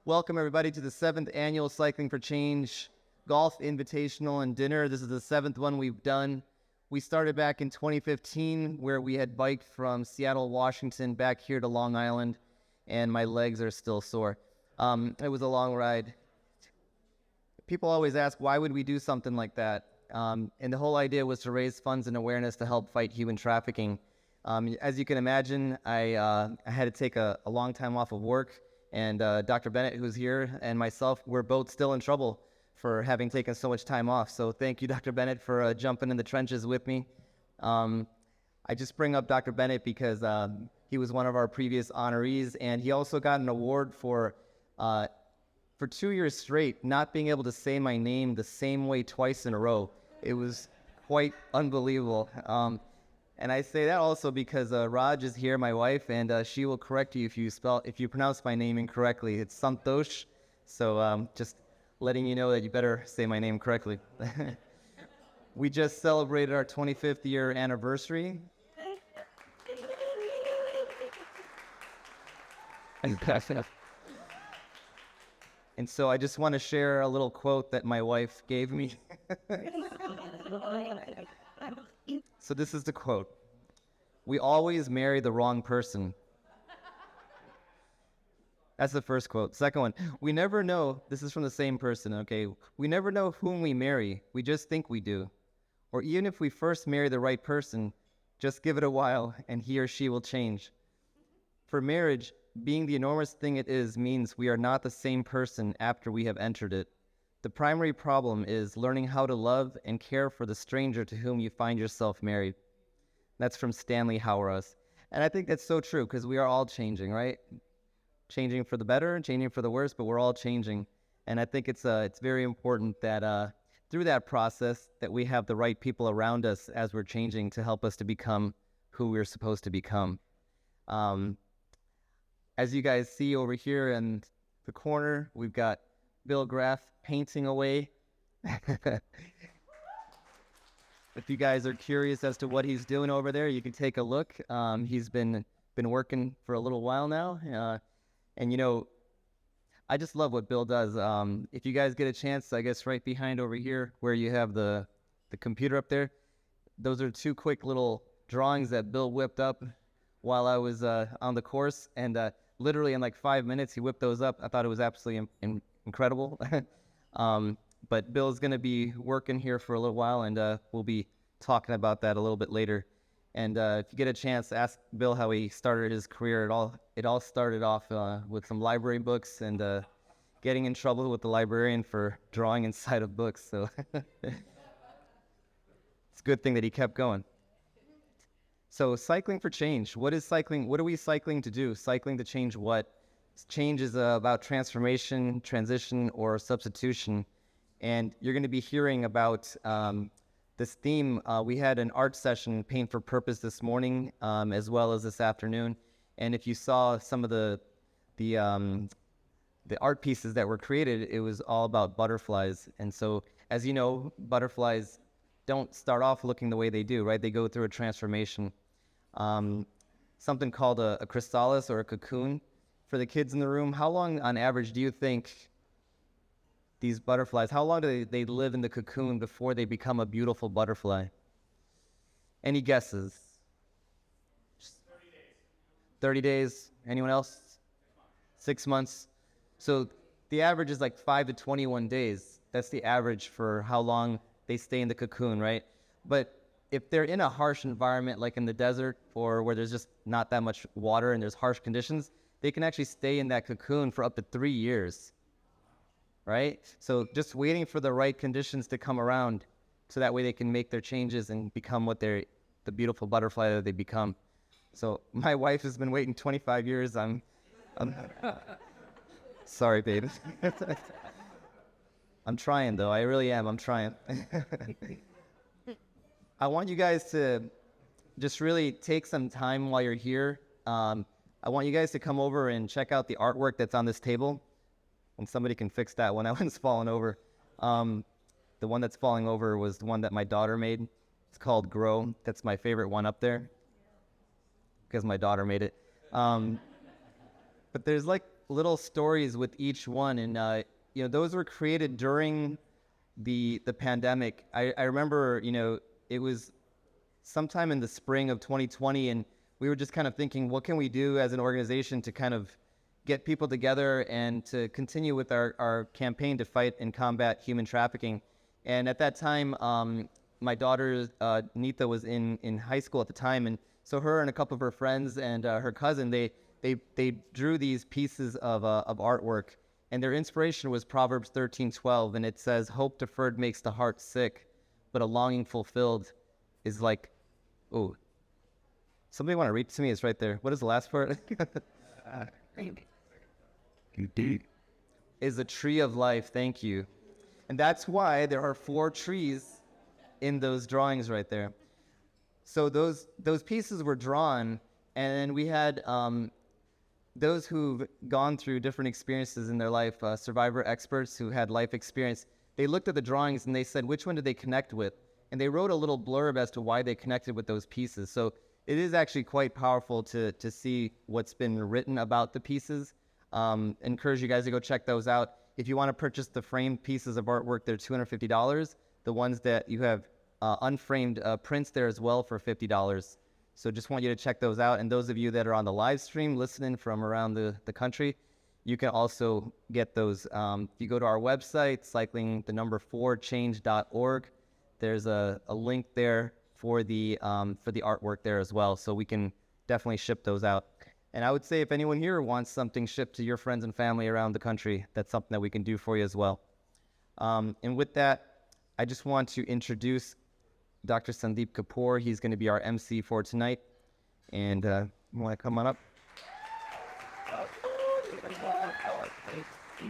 Welcome, everybody, to the 7th Annual Cycling for Change Golf Invitational and Dinner. This is the 7th one we've done. We started back in 2015, where we had biked from Seattle, Washington, back here to Long Island, and my legs are still sore. It was a long ride. People always ask, why would we do something like that? And the whole idea was to raise funds and awareness to help fight human trafficking. As you can imagine, I had to take a long time off of work. And Dr. Bennett, who's here, and myself, we're both still in trouble for having taken so much time off. So thank you, Dr. Bennett, for jumping in the trenches with me. I just bring up Dr. Bennett because he was one of our previous honorees, and he also got an award for 2 years straight not being able to say my name the same way twice in a row. It was quite unbelievable. And I say that also because Raj is here, my wife, and she will correct you if you pronounce my name incorrectly. It's Santhosh, so just letting you know that you better say my name correctly. We just celebrated our 25th year anniversary. And so I just want to share a little quote that my wife gave me. So this is the quote. We always marry the wrong person. That's the first quote. Second one, we never know, this is from the same person, okay? We never know whom we marry. We just think we do. Or even if we first marry the right person, just give it a while and he or she will change. For marriage, being the enormous thing it is means we are not the same person after we have entered it. The primary problem is learning how to love and care for the stranger to whom you find yourself married. That's from Stanley Hauerwas. And I think that's so true because we are all changing, right? Changing for the better, changing for the worse, but we're all changing. And I think it's very important that through that process that we have the right people around us as we're changing to help us to become who we're supposed to become. As you guys see over here in the corner, we've got Bill Graff painting away. If you guys are curious as to what he's doing over there, you can take a look. He's been working for a little while now. And, you know, I just love what Bill does. If you guys get a chance, I guess right behind over here where you have the computer up there, those are 2 quick little drawings that Bill whipped up while I was on the course. And literally in like 5 minutes, he whipped those up. I thought it was absolutely incredible. But Bill's going to be working here for a little while, and we'll be talking about that a little bit later. And if you get a chance, ask Bill how he started his career. It all started off with some library books and getting in trouble with the librarian for drawing inside of books. So it's a good thing that he kept going. So cycling for change. What is cycling? What are we cycling to do? Cycling to change what? Change is about transformation, transition, or substitution. And you're going to be hearing about this theme. We had an art session, Paint for Purpose, this morning, as well as this afternoon. And if you saw some of the art pieces that were created, it was all about butterflies. And so, as you know, butterflies don't start off looking the way they do, right? They go through a transformation. Something called a chrysalis or a cocoon. For the kids in the room, how long on average do you think these butterflies, how long do they live in the cocoon before they become a beautiful butterfly? Any guesses? 30 days. 30 days? Anyone else? 6 months. So the average is like 5 to 21 days. That's the average for how long they stay in the cocoon, right? But if they're in a harsh environment like in the desert or where there's just not that much water and there's harsh conditions, they can actually stay in that cocoon for up to 3 years, right? So just waiting for the right conditions to come around so that way they can make their changes and become the beautiful butterfly that they become. So my wife has been waiting 25 years. I'm sorry, babe. I'm trying, though. I really am. I'm trying. I want you guys to just really take some time while you're here. I want you guys to come over and check out the artwork that's on this table. And somebody can fix that one. That one's falling over. The one that's falling over was the one that my daughter made. It's called Grow. That's my favorite one up there because my daughter made it. But there's like little stories with each one, and those were created during the pandemic. I remember, it was sometime in the spring of 2020, and we were just kind of thinking, what can we do as an organization to kind of get people together and to continue with our campaign to fight and combat human trafficking. And at that time, my daughter, Neetha, was in high school at the time, and so her and a couple of her friends and her cousin, they drew these pieces of artwork, and their inspiration was Proverbs 13:12, and it says, "Hope deferred makes the heart sick, but a longing fulfilled is like," oh, somebody want to read to me? It's right there. What is the last part? Is a tree of life. Thank you. And that's why there are 4 trees in those drawings right there. So those pieces were drawn, and we had those who've gone through different experiences in their life, survivor experts who had life experience. They looked at the drawings and they said, which one did they connect with? And they wrote a little blurb as to why they connected with those pieces. So it is actually quite powerful to see what's been written about the pieces. Encourage you guys to go check those out. If you want to purchase the framed pieces of artwork, they're $250. The ones that you have unframed prints there as well for $50. So just want you to check those out. And those of you that are on the live stream listening from around the country, you can also get those. If you go to our website, cycling4change.org, there's a link there for the artwork there as well. So we can definitely ship those out. And I would say if anyone here wants something shipped to your friends and family around the country, that's something that we can do for you as well. And with that, I just want to introduce Dr. Sandeep Kapoor. He's going to be our MC for tonight. And you want to come on up?